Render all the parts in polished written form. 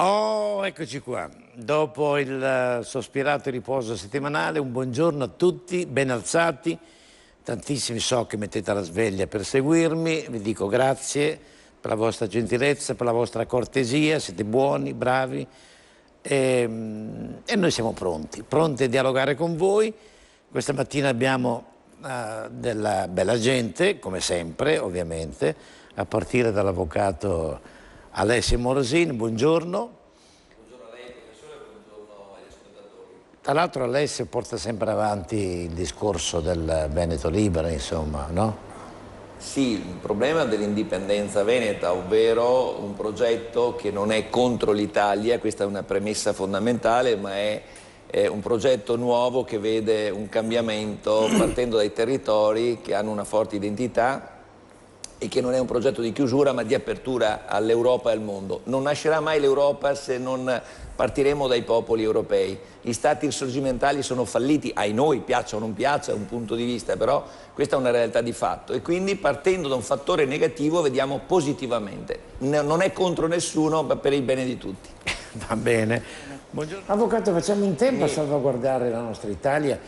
Oh, eccoci qua. Dopo il sospirato riposo settimanale, un buongiorno a tutti, ben alzati. Tantissimi so che mettete la sveglia per seguirmi, vi dico grazie per la vostra gentilezza, per la vostra cortesia, siete buoni, bravi e noi siamo pronti a dialogare con voi. Questa mattina abbiamo della bella gente, come sempre ovviamente, a partire dall'avvocato Alessio Morosini. Buongiorno. Buongiorno a lei professore, buongiorno agli ascoltatori. Tra l'altro Alessio porta sempre avanti il discorso del Veneto libero, insomma, no? Sì, il problema dell'indipendenza veneta, ovvero un progetto che non è contro l'Italia, questa è una premessa fondamentale, ma è un progetto nuovo che vede un cambiamento partendo dai territori che hanno una forte identità e che non è un progetto di chiusura ma di apertura all'Europa e al mondo. Non nascerà mai l'Europa se non partiremo dai popoli europei. Gli stati risorgimentali sono falliti, ai noi piaccia o non piaccia, è un punto di vista, però questa è una realtà di fatto e quindi partendo da un fattore negativo vediamo positivamente. Non è contro nessuno ma per il bene di tutti. Va bene. Buongiorno. Avvocato, facciamo in tempo a salvaguardare la nostra Italia,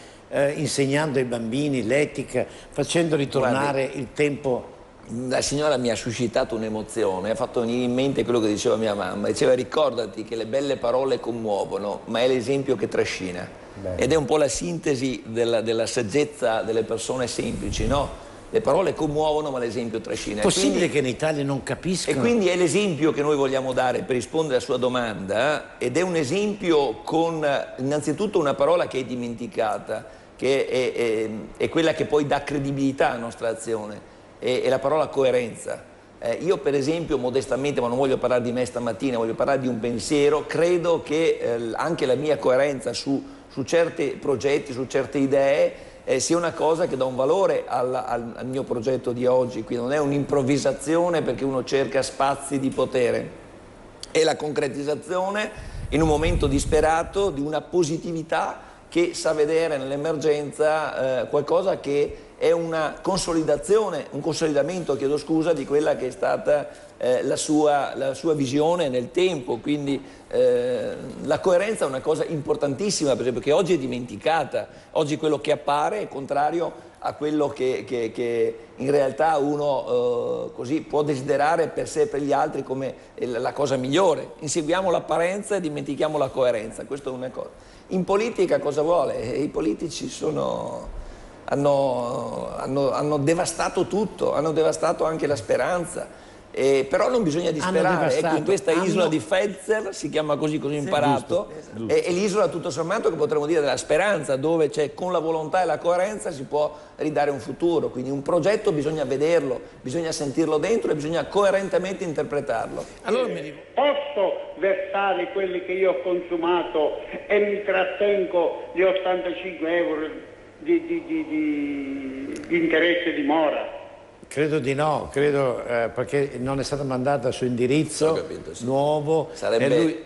insegnando ai bambini l'etica, facendo ritornare il tempo. La signora mi ha suscitato un'emozione, ha fatto venire in mente quello che diceva mia mamma, diceva ricordati che le belle parole commuovono, ma è l'esempio che trascina. Bene. Ed è un po' la sintesi della saggezza delle persone semplici, no? Le parole commuovono ma l'esempio trascina. È possibile che in Italia non capiscano? E quindi è l'esempio che noi vogliamo dare per rispondere alla sua domanda ed è un esempio con innanzitutto una parola che è dimenticata, che è quella che poi dà credibilità alla nostra azione. È la parola coerenza. Io per esempio modestamente, ma non voglio parlare di me stamattina, voglio parlare di un pensiero, credo che anche la mia coerenza su certi progetti, su certe idee sia una cosa che dà un valore al mio progetto di oggi, quindi non è un'improvvisazione perché uno cerca spazi di potere, è la concretizzazione in un momento disperato di una positività che sa vedere nell'emergenza qualcosa che è una consolidazione, un consolidamento, chiedo scusa, di quella che è stata la sua visione nel tempo. Quindi la coerenza è una cosa importantissima, per esempio, che oggi è dimenticata. Oggi quello che appare è contrario a quello che in realtà uno così può desiderare per sé e per gli altri come la cosa migliore. Inseguiamo l'apparenza e dimentichiamo la coerenza, questo è una cosa. In politica cosa vuole? I politici hanno devastato tutto, hanno devastato anche la speranza. Però non bisogna disperare, ecco, in questa isola di Fetzer, si chiama così ho imparato, è l'isola tutto sommato che potremmo dire della speranza, dove c'è con la volontà e la coerenza si può ridare un futuro, quindi un progetto bisogna vederlo, bisogna sentirlo dentro e bisogna coerentemente interpretarlo. Allora posso versare quelli che io ho consumato e mi trattengo gli 85 euro di interesse di mora? Credo di no, credo perché non è stata mandata su indirizzo capito, sì. Nuovo. Sarebbe,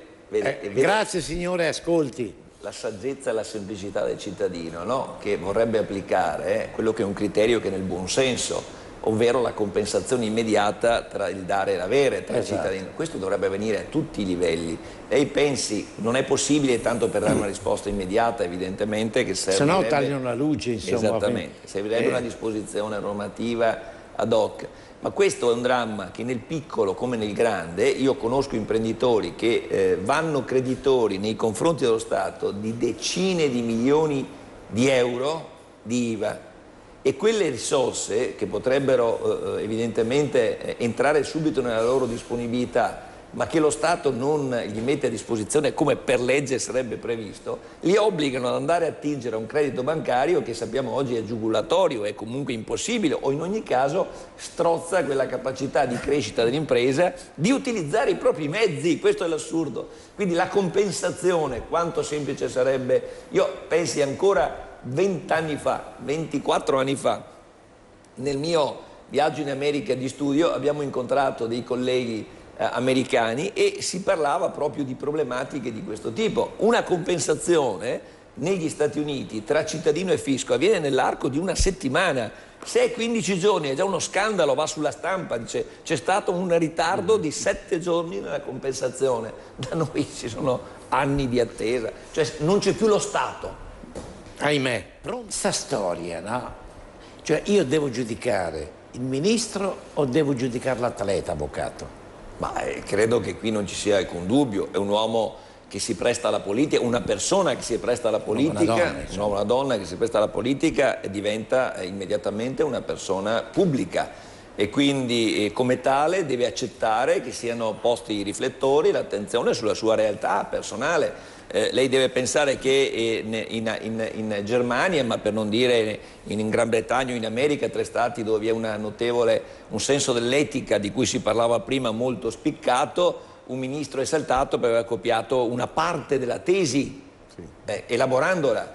grazie signore, ascolti. La saggezza e la semplicità del cittadino, no? Che vorrebbe applicare quello che è un criterio che è nel buon senso, ovvero la compensazione immediata tra il dare e l'avere tra i cittadini. Questo dovrebbe avvenire a tutti i livelli. Lei pensi, non è possibile, tanto per dare una risposta immediata evidentemente, che servirebbe... Se no tagliano la luce, insomma. Esattamente, servirebbe una disposizione normativa ad hoc. Ma questo è un dramma che nel piccolo come nel grande, io conosco imprenditori che vanno creditori nei confronti dello Stato di decine di milioni di euro di IVA e quelle risorse che potrebbero evidentemente entrare subito nella loro disponibilità ma che lo Stato non gli mette a disposizione come per legge sarebbe previsto, li obbligano ad andare a attingere a un credito bancario che sappiamo oggi è giugulatorio, è comunque impossibile o in ogni caso strozza quella capacità di crescita dell'impresa di utilizzare i propri mezzi, questo è l'assurdo. Quindi la compensazione, quanto semplice sarebbe, io pensi ancora 20 anni fa, 24 anni fa, nel mio viaggio in America di studio abbiamo incontrato dei colleghi americani e si parlava proprio di problematiche di questo tipo. Una compensazione negli Stati Uniti tra cittadino e fisco avviene nell'arco di una settimana. Se è 15 giorni è già uno scandalo, va sulla stampa, dice c'è stato un ritardo di 7 giorni nella compensazione. Da noi ci sono anni di attesa, cioè non c'è più lo Stato. Ahimè, questa storia, no? Cioè io devo giudicare il ministro o devo giudicare l'atleta, avvocato? Ma credo che qui non ci sia alcun dubbio, è un uomo che si presta alla politica, una persona che si presta alla politica, una donna che si presta alla politica e diventa immediatamente una persona pubblica e quindi come tale deve accettare che siano posti i riflettori, l'attenzione sulla sua realtà personale. Lei deve pensare che in Germania, ma per non dire in Gran Bretagna o in America, 3 stati dove vi è un senso dell'etica di cui si parlava prima molto spiccato, un ministro è saltato per aver copiato una parte della tesi, elaborandola,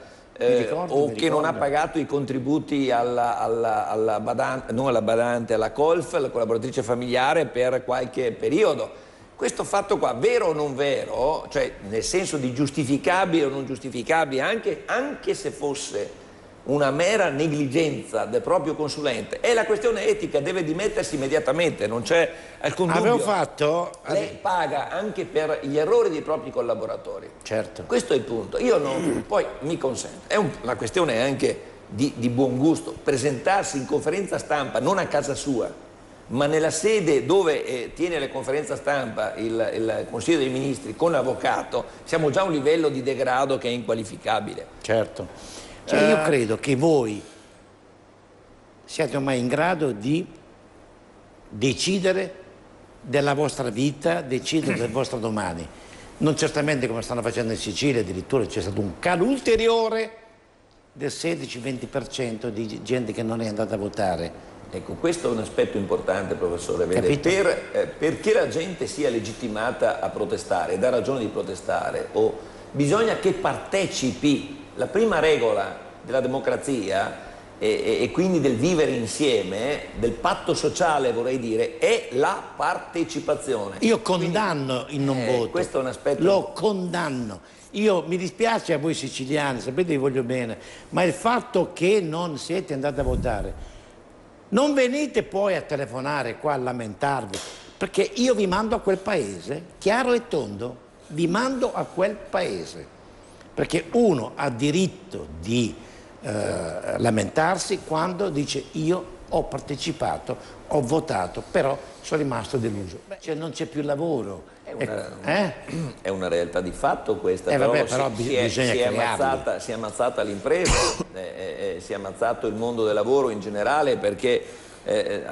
o che non ha pagato i contributi alla badante, non alla badante, alla COLF, la collaboratrice familiare, per qualche periodo. Questo fatto qua, vero o non vero, cioè nel senso di giustificabile o non giustificabile, anche se fosse una mera negligenza del proprio consulente, è la questione etica, deve dimettersi immediatamente, non c'è alcun dubbio. Avevo fatto... Lei paga anche per gli errori dei propri collaboratori. Certo. Questo è il punto. Io non... Poi mi consente, è una questione anche di buon gusto, presentarsi in conferenza stampa, non a casa sua, ma nella sede dove tiene le conferenze stampa il Consiglio dei Ministri con avvocato, siamo già a un livello di degrado che è inqualificabile. Certo. Cioè io credo che voi siate ormai in grado di decidere della vostra vita, decidere del vostro domani. Non certamente come stanno facendo in Sicilia, addirittura c'è stato un calo ulteriore del 16-20% di gente che non è andata a votare. Ecco, questo è un aspetto importante, professore. Vede, perché la gente sia legittimata a protestare, dà ragione di protestare, bisogna che partecipi. La prima regola della democrazia e quindi del vivere insieme, del patto sociale vorrei dire, è la partecipazione. Io condanno il non voto. Questo è un aspetto... Lo condanno. Io mi dispiace a voi siciliani, sapete vi voglio bene, ma il fatto che non siete andati a votare, non venite poi a telefonare qua a lamentarvi, perché io vi mando a quel paese, chiaro e tondo, vi mando a quel paese. Perché uno ha diritto di lamentarsi quando dice io ho partecipato, ho votato, però sono rimasto deluso. Cioè non c'è più lavoro. È una realtà di fatto questa, però si è ammazzata l'impresa, si è ammazzato il mondo del lavoro in generale, perché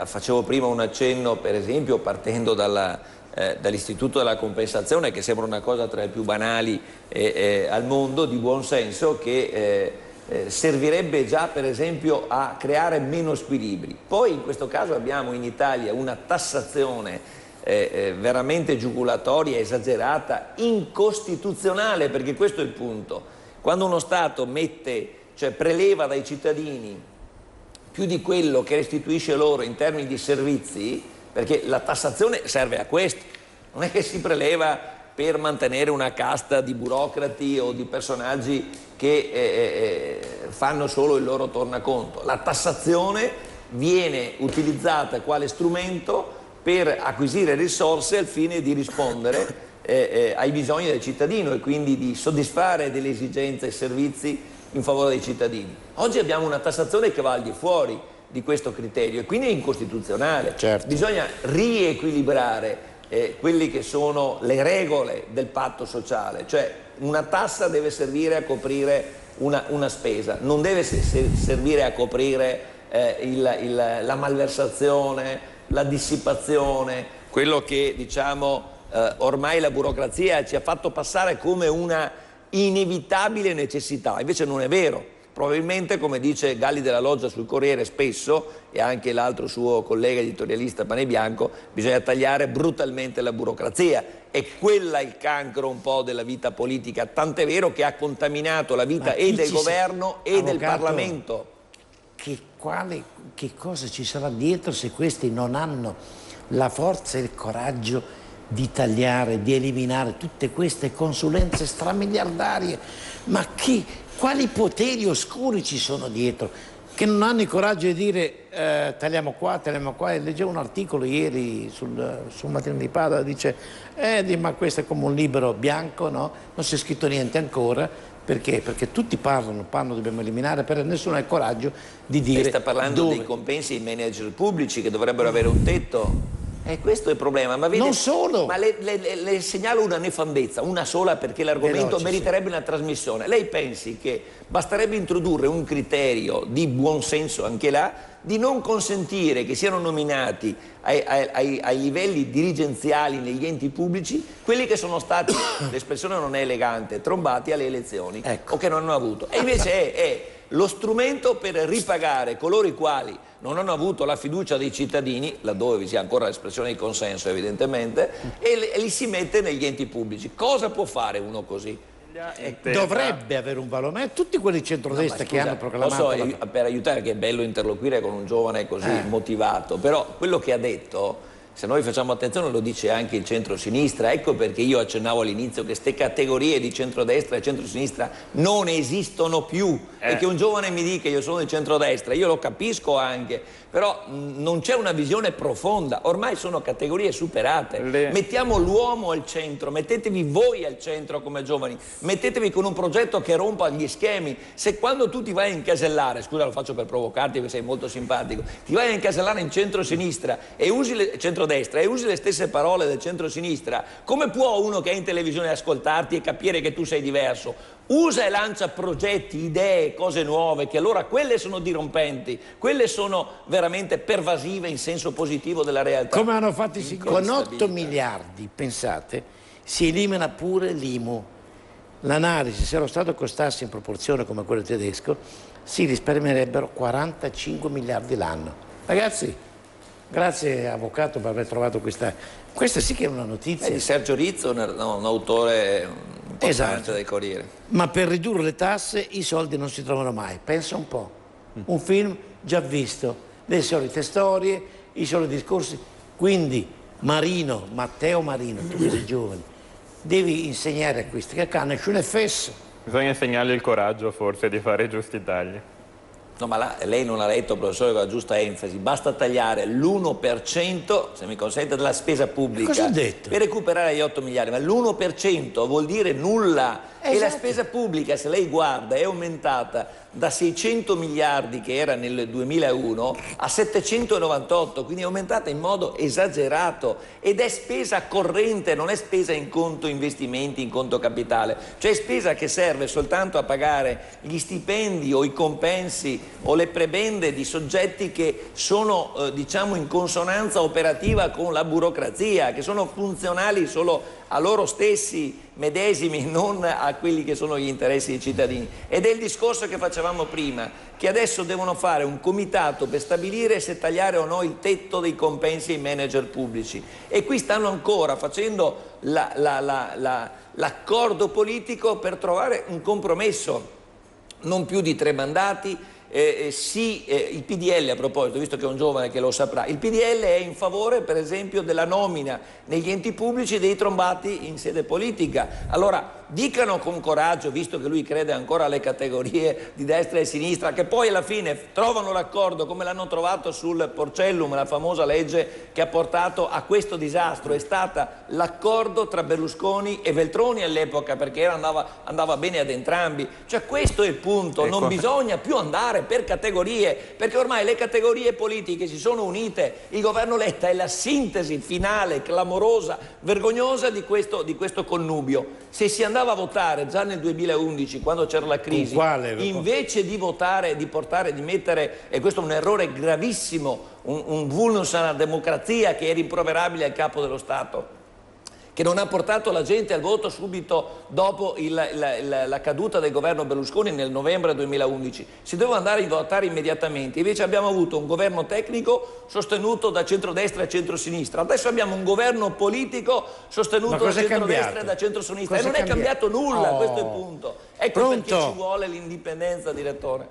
facevo prima un accenno, per esempio, partendo dall'istituto della compensazione, che sembra una cosa tra le più banali al mondo, di buon senso, che servirebbe già per esempio a creare meno squilibri. Poi in questo caso abbiamo in Italia una tassazione veramente giugulatoria, esagerata, incostituzionale, perché questo è il punto. Quando uno Stato preleva dai cittadini più di quello che restituisce loro in termini di servizi, perché la tassazione serve a questo, non è che si preleva per mantenere una casta di burocrati o di personaggi che fanno solo il loro tornaconto. La tassazione viene utilizzata quale strumento per acquisire risorse al fine di rispondere ai bisogni del cittadino e quindi di soddisfare delle esigenze e servizi in favore dei cittadini. Oggi abbiamo una tassazione che va al di fuori di questo criterio e quindi è incostituzionale. Certo. Bisogna riequilibrare quelle che sono le regole del patto sociale, cioè una tassa deve servire a coprire una spesa, non deve servire a coprire la malversazione, la dissipazione, quello che diciamo ormai la burocrazia ci ha fatto passare come una inevitabile necessità, invece non è vero. Probabilmente, come dice Galli della Loggia sul Corriere spesso, e anche l'altro suo collega editorialista Panebianco, bisogna tagliare brutalmente la burocrazia. È quella il cancro un po' della vita politica, tant'è vero che ha contaminato la vita e del governo e del Parlamento. Che cosa ci sarà dietro se questi non hanno la forza e il coraggio di tagliare, di eliminare tutte queste consulenze stramiliardarie? Ma chi Quali poteri oscuri ci sono dietro, che non hanno il coraggio di dire tagliamo qua. E leggevo un articolo ieri sul Mattino di Padova, dice ma questo è come un libro bianco, no? Non si è scritto niente ancora. Perché? Perché tutti parlano, dobbiamo eliminare, però nessuno ha il coraggio di dire. Lei sta parlando dei compensi ai manager pubblici che dovrebbero avere un tetto. Questo è il problema. Ma vede, non solo. Ma le segnalo una nefandezza, una sola, perché l'argomento meriterebbe una trasmissione. Lei pensi che basterebbe introdurre un criterio di buonsenso anche là, di non consentire che siano nominati ai livelli dirigenziali negli enti pubblici quelli che sono stati, l'espressione non è elegante, trombati alle elezioni, ecco, o che non hanno avuto. E invece è lo strumento per ripagare coloro i quali non hanno avuto la fiducia dei cittadini, laddove vi sia ancora l'espressione di consenso evidentemente, e li si mette negli enti pubblici. Cosa può fare uno così? Dovrebbe avere un valore, ma tutti quelli di centrodestra che hanno proclamato... Lo so, per aiutare, che è bello interloquire con un giovane così motivato, però quello che ha detto, se noi facciamo attenzione, lo dice anche il centro-sinistra. Ecco perché io accennavo all'inizio che queste categorie di centrodestra e centro-sinistra non esistono più. E che un giovane mi dica io sono di centrodestra, io lo capisco anche, però non c'è una visione profonda. Ormai sono categorie superate. Mettiamo l'uomo al centro, mettetevi voi al centro come giovani, mettetevi con un progetto che rompa gli schemi. Se quando tu ti vai a incasellare, scusa, lo faccio per provocarti perché sei molto simpatico, ti vai a incasellare in centro-sinistra e usi centrodestra e usi le stesse parole del centro-sinistra, come può uno che è in televisione ascoltarti e capire che tu sei diverso? Usa e lancia progetti, idee, cose nuove, che allora quelle sono dirompenti, quelle sono veramente pervasive in senso positivo della realtà. Come hanno fatto i signori? Con 8 miliardi, pensate, si elimina pure l'IMU. L'analisi, se lo Stato costasse in proporzione come quello tedesco, si risparmierebbero 45 miliardi l'anno. Ragazzi, grazie avvocato per aver trovato questa sì che è una notizia. Di Sergio Rizzo, un autore importante del Corriere. Ma per ridurre le tasse i soldi non si trovano mai. Pensa un po'. Un film già visto, le solite storie, i soliti discorsi. Quindi Matteo Marino, tu che sei giovane, devi insegnare a questi che hanno nessuno fesso. Bisogna insegnargli il coraggio forse di fare i giusti tagli. No, ma lei non ha letto, professore, con la giusta enfasi. Basta tagliare l'1%, se mi consente, della spesa pubblica. Cosa ho detto? Per recuperare gli 8 miliardi. Ma l'1% vuol dire nulla. E la spesa pubblica, se lei guarda, è aumentata da 600 miliardi che era nel 2001 a 798, quindi è aumentata in modo esagerato, ed è spesa corrente, non è spesa in conto investimenti, in conto capitale, cioè spesa che serve soltanto a pagare gli stipendi o i compensi o le prebende di soggetti che sono diciamo in consonanza operativa con la burocrazia, che sono funzionali solo a loro stessi medesimi, non a quelli che sono gli interessi dei cittadini. Ed è il discorso che facevamo prima, che adesso devono fare un comitato per stabilire se tagliare o no il tetto dei compensi ai manager pubblici. E qui stanno ancora facendo l'accordo politico per trovare un compromesso, non più di 3 mandati. Il PDL, a proposito, visto che è un giovane che lo saprà, il PDL è in favore per esempio della nomina negli enti pubblici dei trombati in sede politica. Allora dicano con coraggio, visto che lui crede ancora alle categorie di destra e sinistra, che poi alla fine trovano l'accordo come l'hanno trovato sul Porcellum, la famosa legge che ha portato a questo disastro. È stata l'accordo tra Berlusconi e Veltroni all'epoca, perché andava bene ad entrambi. Cioè questo è il punto, ecco. Non bisogna più andare per categorie, perché ormai le categorie politiche si sono unite. Il governo Letta è la sintesi finale, clamorosa, vergognosa di questo connubio. Se si andava a votare già nel 2011, quando c'era la crisi, invece di votare, di mettere, e questo è un errore gravissimo, un vulnus alla democrazia che è rimproverabile al capo dello Stato, che non ha portato la gente al voto subito dopo la caduta del governo Berlusconi nel novembre 2011. Si doveva andare a votare immediatamente, invece abbiamo avuto un governo tecnico sostenuto da centrodestra e centrosinistra. Adesso abbiamo un governo politico sostenuto da centrodestra e da centrosinistra. E non è cambiato nulla, questo è il punto. Ecco perché ci vuole l'indipendenza, direttore.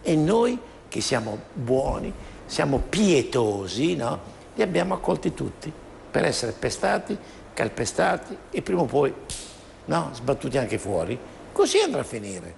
E noi che siamo buoni, siamo pietosi, no? Li abbiamo accolti tutti per essere pestati, calpestati e prima o poi sbattuti anche fuori. Così andrà a finire.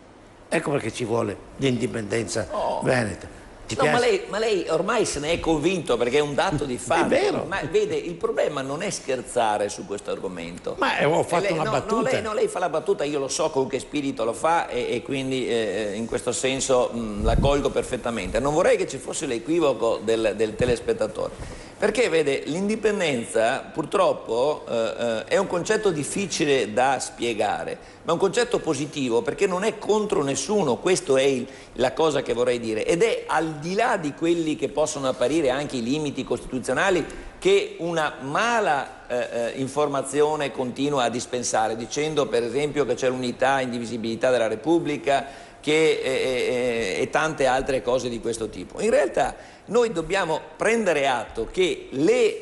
Ecco perché ci vuole l'indipendenza veneta. Ti No, piace? ma lei ormai se ne è convinto perché è un dato di fatto. È vero. Ma vede, il problema non è scherzare su questo argomento. Ma ho fatto una battuta. No, lei fa la battuta, io lo so con che spirito lo fa e quindi in questo senso la colgo perfettamente. Non vorrei che ci fosse l'equivoco del telespettatore. Perché vede, l'indipendenza purtroppo è un concetto difficile da spiegare, ma è un concetto positivo perché non è contro nessuno, questa è la cosa che vorrei dire, ed è al di là di quelli che possono apparire anche i limiti costituzionali che una mala informazione continua a dispensare, dicendo per esempio che c'è l'unità e indivisibilità della Repubblica e tante altre cose di questo tipo. In realtà noi dobbiamo prendere atto che le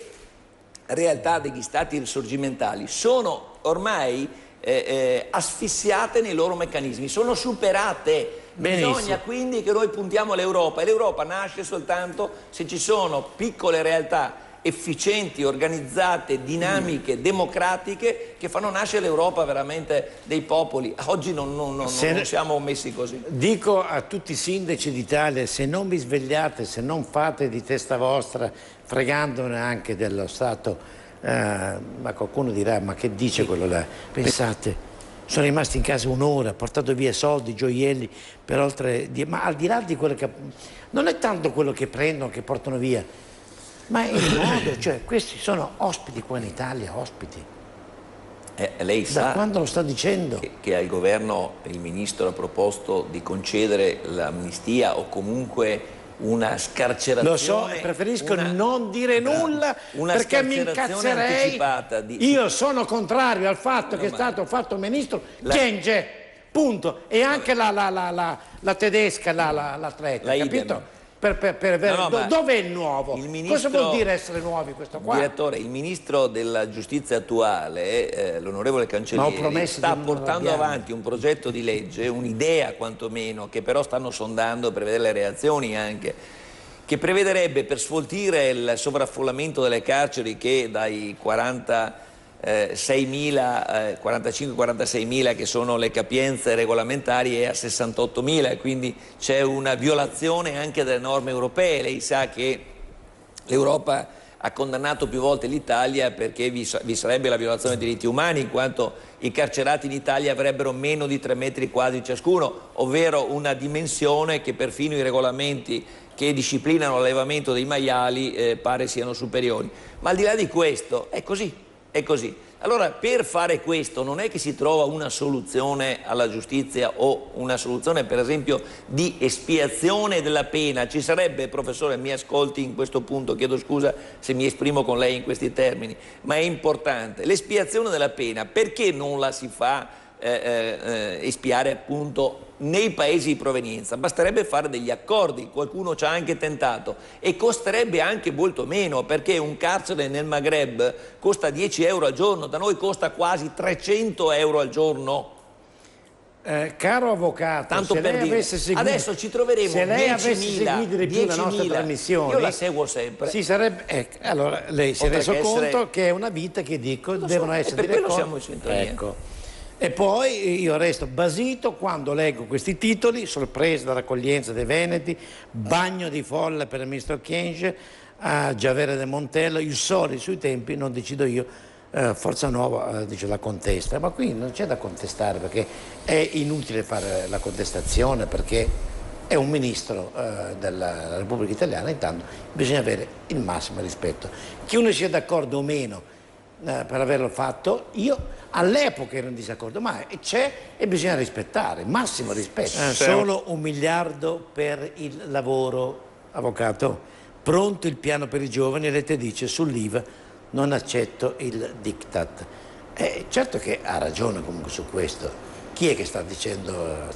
realtà degli stati risorgimentali sono ormai asfissiate nei loro meccanismi, sono superate. Benissimo. Bisogna quindi che noi puntiamo all'Europa e l'Europa nasce soltanto se ci sono piccole realtà efficienti, organizzate, dinamiche, democratiche che fanno nascere l'Europa veramente dei popoli. Oggi non siamo messi così. Dico a tutti i sindaci d'Italia, se non vi svegliate, se non fate di testa vostra, fregandone anche dello Stato, ma qualcuno dirà, ma che dice quello là? Pensate, sono rimasti in casa un'ora, portato via soldi, gioielli, per oltre... Ma al di là di quello che... Non è tanto quello che prendono, che portano via, ma è il modo, cioè questi sono ospiti qua in Italia, ospiti. Lei sa da quando lo sta dicendo? Che al governo il ministro ha proposto di concedere l'amnistia o comunque una scarcerazione. Lo so, e preferisco non dire nulla perché mi incazzerei. Io sono contrario al fatto che è stato fatto ministro Kyenge, punto. E anche la tedesca, l'atleta, capito? Dov'è il nuovo? Cosa vuol dire essere nuovi questo qua? Direttore, il ministro della giustizia attuale, l'onorevole Cancellieri, sta portando avanti un progetto di legge, un'idea quantomeno, che però stanno sondando per vedere le reazioni anche, che prevederebbe per sfoltire il sovraffollamento delle carceri che dai 45-46.000 che sono le capienze regolamentari è a 68.000, quindi c'è una violazione anche delle norme europee. Lei sa che l'Europa ha condannato più volte l'Italia perché vi sarebbe la violazione dei diritti umani, in quanto i carcerati in Italia avrebbero meno di 3 metri quadri ciascuno, ovvero una dimensione che perfino i regolamenti che disciplinano l'allevamento dei maiali pare siano superiori. Ma al di là di questo è così. È così. Allora, per fare questo non è che si trova una soluzione alla giustizia o una soluzione, per esempio, di espiazione della pena. Ci sarebbe, professore, mi ascolti in questo punto, chiedo scusa se mi esprimo con lei in questi termini, ma è importante. L'espiazione della pena, perché non la si fa espiare appunto nei paesi di provenienza? Basterebbe fare degli accordi, qualcuno ci ha anche tentato, e costerebbe anche molto meno, perché un carcere nel Maghreb costa 10 euro al giorno, da noi costa quasi 300 euro al giorno. Caro avvocato, tanto se per lei dire, avesse seguito, adesso ci troveremo se lei avesse seguito di più la nostra trasmissione, io la seguo sempre. Si sarebbe, allora lei si è reso conto che è una vita che dico devono essere per quello siamo in sintonia. Ecco. E poi io resto basito quando leggo questi titoli: sorpresa dall'accoglienza dei Veneti, bagno di folla per il ministro Kyenge, a Giavere del Montello, il Sole sui tempi, non decido io, Forza Nuova dice la contesta. Ma qui non c'è da contestare, perché è inutile fare la contestazione, perché è un ministro della Repubblica Italiana, intanto bisogna avere il massimo rispetto. Che uno sia d'accordo o meno per averlo fatto, io all'epoca ero in disaccordo, ma c'è e bisogna rispettare, massimo rispetto. Solo 1 miliardo per il lavoro, avvocato. Pronto il piano per i giovani, e lei te dice sull'IVA non accetto il diktat. Certo che ha ragione comunque su questo. Chi è che sta dicendo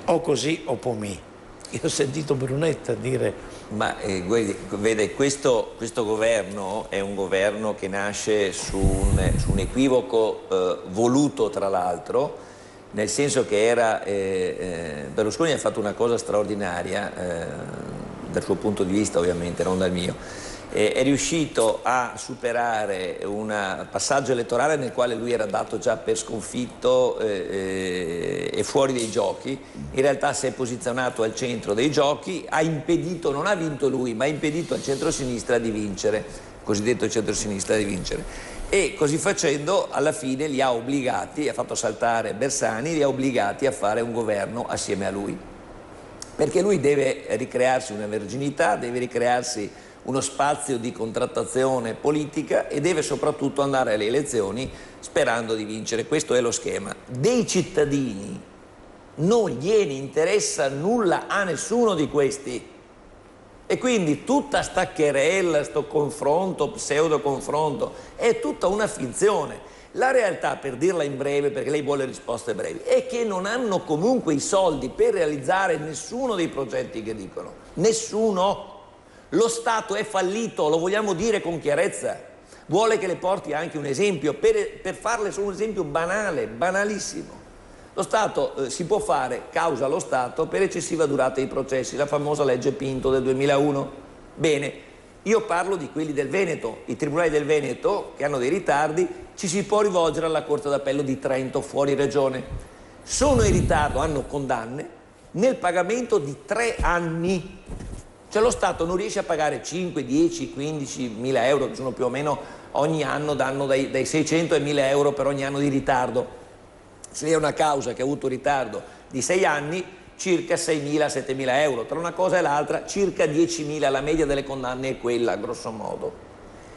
o così o pomì? Io ho sentito Brunetta dire... Ma vede, questo governo è un governo che nasce su un equivoco voluto, tra l'altro, nel senso che Berlusconi ha fatto una cosa straordinaria, dal suo punto di vista ovviamente, non dal mio, è riuscito a superare un passaggio elettorale nel quale lui era dato già per sconfitto e fuori dai giochi. In realtà si è posizionato al centro dei giochi, ha impedito, non ha vinto lui, ma ha impedito al centrosinistra di vincere, cosiddetto centrosinistra di vincere. E così facendo alla fine li ha obbligati, ha fatto saltare Bersani, li ha obbligati a fare un governo assieme a lui. Perché lui deve ricrearsi una verginità, deve ricrearsi uno spazio di contrattazione politica e deve soprattutto andare alle elezioni sperando di vincere. Questo è lo schema. Dei cittadini non gliene interessa nulla a nessuno di questi. E quindi tutta sta querela, sto confronto, pseudo confronto, è tutta una finzione. La realtà, per dirla in breve, perché lei vuole risposte brevi, è che non hanno comunque i soldi per realizzare nessuno dei progetti che dicono. Nessuno. Lo Stato è fallito, lo vogliamo dire con chiarezza. Vuole che le porti anche un esempio, per farle solo un esempio banale, banalissimo. Lo Stato si può fare causa allo Stato per eccessiva durata dei processi, la famosa legge Pinto del 2001. Bene, io parlo di quelli del Veneto, i tribunali del Veneto che hanno dei ritardi, ci si può rivolgere alla Corte d'Appello di Trento, fuori regione. Sono in ritardo, hanno condanne, nel pagamento di 3 anni. Cioè lo Stato non riesce a pagare 5, 10, 15 mila euro, che sono più o meno ogni anno, danno dai 600 ai 1000 euro per ogni anno di ritardo. Se è una causa che ha avuto ritardo di 6 anni, circa 6.000, 7.000 euro. Tra una cosa e l'altra, circa 10.000, la media delle condanne è quella, grosso modo.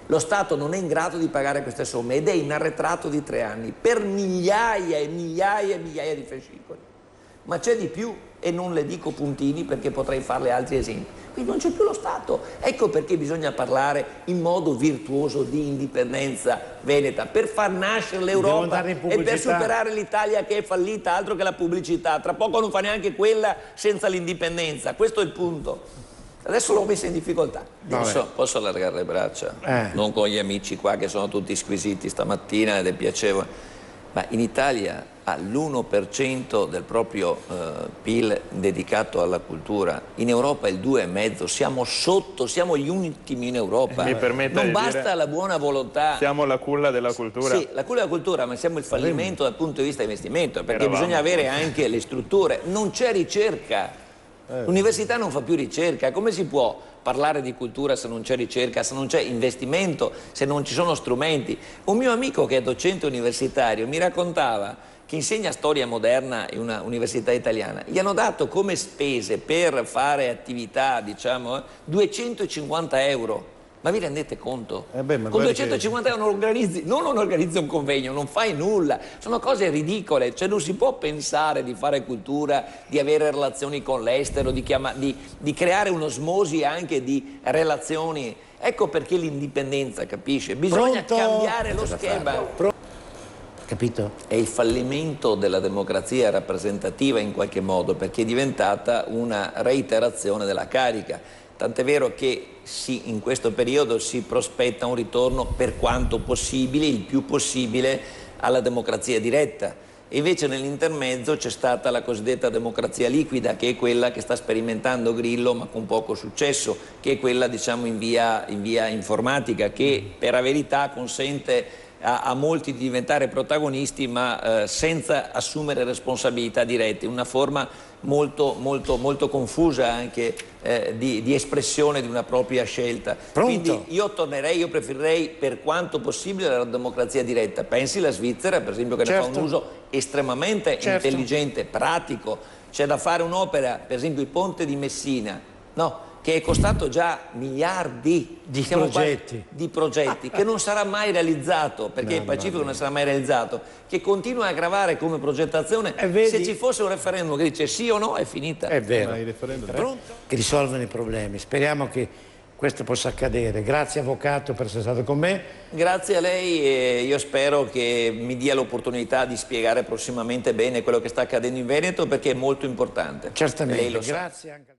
Lo Stato non è in grado di pagare queste somme ed è in arretrato di 3 anni per migliaia e migliaia e migliaia di fascicoli. Ma c'è di più e non le dico puntini perché potrei farle altri esempi. Quindi non c'è più lo Stato. Ecco perché bisogna parlare in modo virtuoso di indipendenza veneta, per far nascere l'Europa e per superare l'Italia che è fallita, altro che la pubblicità. Tra poco non fa neanche quella senza l'indipendenza. Questo è il punto. Adesso l'ho messa in difficoltà. Posso allargare le braccia? Non con gli amici qua che sono tutti squisiti stamattina ed è piacevole. Ma in Italia ha l'1% del proprio PIL dedicato alla cultura, in Europa il 2,5%, siamo sotto, siamo gli ultimi in Europa. Mi permetta non basta dire, la buona volontà. Siamo la culla della cultura. Sì, la culla della cultura, ma siamo il fallimento dal punto di vista investimento, perché bisogna avere anche le strutture. Non c'è ricerca. L'università non fa più ricerca. Come si può parlare di cultura se non c'è ricerca, se non c'è investimento, se non ci sono strumenti? Un mio amico che è docente universitario mi raccontava che insegna storia moderna in una università italiana. Gli hanno dato come spese per fare attività, diciamo, 250 euro. Ma vi rendete conto? Con 250 euro non organizzi un convegno, non fai nulla. Sono cose ridicole, cioè non si può pensare di fare cultura, di avere relazioni con l'estero, di creare un'osmosi anche di relazioni. Ecco perché l'indipendenza, capisce? Bisogna cambiare lo schema. Capito? È il fallimento della democrazia rappresentativa in qualche modo, perché è diventata una reiterazione della carica. Tant'è vero che in questo periodo si prospetta un ritorno per quanto possibile, il più possibile, alla democrazia diretta. E invece nell'intermezzo c'è stata la cosiddetta democrazia liquida, che è quella che sta sperimentando Grillo, ma con poco successo, che è quella, diciamo, in via informatica, che per la verità consente a molti di diventare protagonisti, ma senza assumere responsabilità dirette, una forma molto confusa anche di espressione di una propria scelta. Quindi io preferirei per quanto possibile la democrazia diretta. Pensi la Svizzera, per esempio, che ne fa un uso estremamente intelligente, pratico. C'è da fare un'opera, per esempio il ponte di Messina, no? Che è costato già miliardi di progetti che non sarà mai realizzato, perché il Pacifico non sarà mai realizzato, che continua a gravare come progettazione. Se ci fosse un referendum che dice sì o no, è finita. È vero. Che risolvono i problemi. Speriamo che questo possa accadere. Grazie avvocato per essere stato con me. Grazie a lei e io spero che mi dia l'opportunità di spiegare prossimamente bene quello che sta accadendo in Veneto, perché è molto importante. Certamente. Lei lo sa. Grazie anche